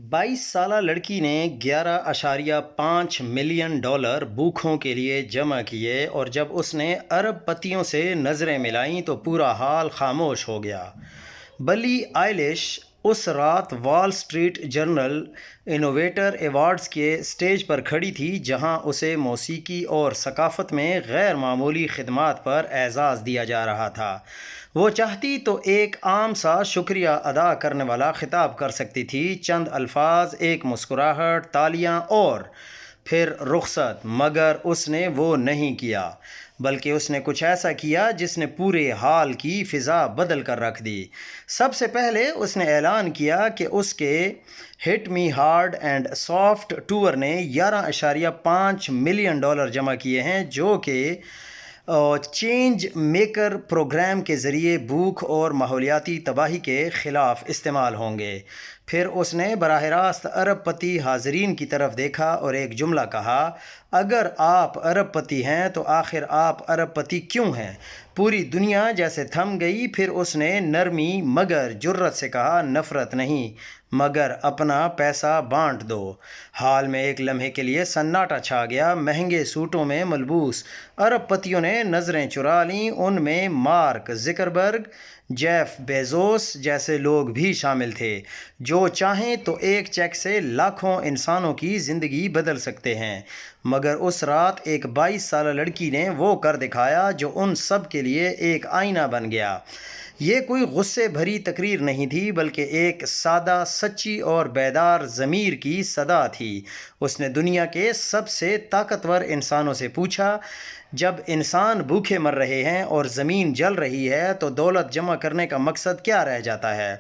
22 سالہ لڑکی نے 11.5 ملین ڈالر بھوکھوں کے لیے جمع کیے اور جب اس نے ارب پتیوں سے نظریں ملائیں تو پورا حال خاموش ہو گیا۔ بلی آئلش اس رات Wall Street Journal Innovator Awards کے اسٹیج پر کھڑی تھی جہاں اسے موسیقی اور ثقافت میں غیر معمولی خدمات پر اعزاز دیا جا رہا تھا۔ وہ چاہتی تو ایک عام سا شکریہ ادا کرنے والا خطاب کر سکتی تھی، چند الفاظ، ایک مسکراہٹ، تالیاں اور پھر رخصت، مگر اس نے وہ نہیں کیا، بلکہ اس نے کچھ ایسا کیا جس نے پورے حال کی فضا بدل کر رکھ دی۔ سب سے پہلے اس نے اعلان کیا کہ اس کے ہٹ me hard and soft tour نے 11.5 ملین ڈالر جمع کیے ہیں، جو کہ چینج میکر پروگرام کے ذریعے بھوک اور ماحولیاتی تباہی کے خلاف استعمال ہوں گے۔ پھر اس نے براہ راست ارب پتی حاضرین کی طرف دیکھا اور ایک جملہ کہا، اگر آپ ارب پتی ہیں تو آخر آپ ارب پتی کیوں ہیں؟ پوری دنیا جیسے تھم گئی۔ پھر اس نے نرمی مگر جرت سے کہا، نفرت نہیں مگر اپنا پیسہ بانٹ دو۔ حال میں ایک لمحے کے لیے سناٹا چھا گیا۔ مہنگے سوٹوں میں ملبوس ارب پتیوں نے نظریں چرا لیں، ان میں مارک زکربرگ، جیف بیزوس جیسے لوگ بھی شامل تھے، جو چاہیں تو ایک چیک سے لاکھوں انسانوں کی زندگی بدل سکتے ہیں۔ مگر اس رات ایک 22 سالہ لڑکی نے وہ کر دکھایا جو ان سب کے لیے ایک آئینہ بن گیا۔ یہ کوئی غصے بھری تقریر نہیں تھی، بلکہ ایک سادہ، سچی اور بیدار ضمیر کی صدا تھی۔ اس نے دنیا کے سب سے طاقتور انسانوں سے پوچھا، جب انسان بھوکے مر رہے ہیں اور زمین جل رہی ہے تو دولت جمع کرنے کا مقصد کیا رہ جاتا ہے؟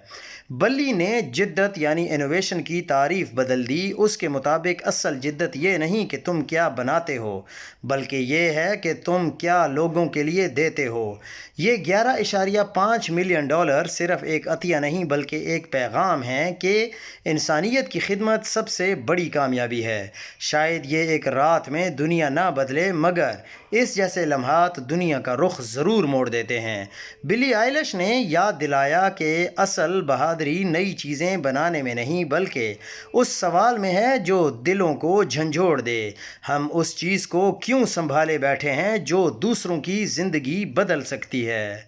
بلی نے جدت یعنی انوویشن کی تعریف بدل دی۔ اس کے مطابق اصل جدت یہ نہیں کہ تم کیا بناتے ہو، بلکہ یہ ہے کہ تم کیا لوگوں کے لیے دیتے ہو۔ یہ 11.5 ملین ڈالر صرف ایک عطیہ نہیں بلکہ ایک پیغام ہے کہ انسانیت کی خدمت سب سے بڑی کامیابی ہے۔ شاید یہ ایک رات میں دنیا نہ بدلے، مگر اس جیسے لمحات دنیا کا رخ ضرور موڑ دیتے ہیں۔ بلی آئلش نے یاد دلایا کہ اصل بہادری نئی چیزیں بنانے میں نہیں بلکہ اس سوال میں ہے جو دلوں کو جھنجھوڑ دے، ہم اس چیز کو کیوں سنبھالے بیٹھے ہیں جو دوسروں کی زندگی بدل سکتی ہے؟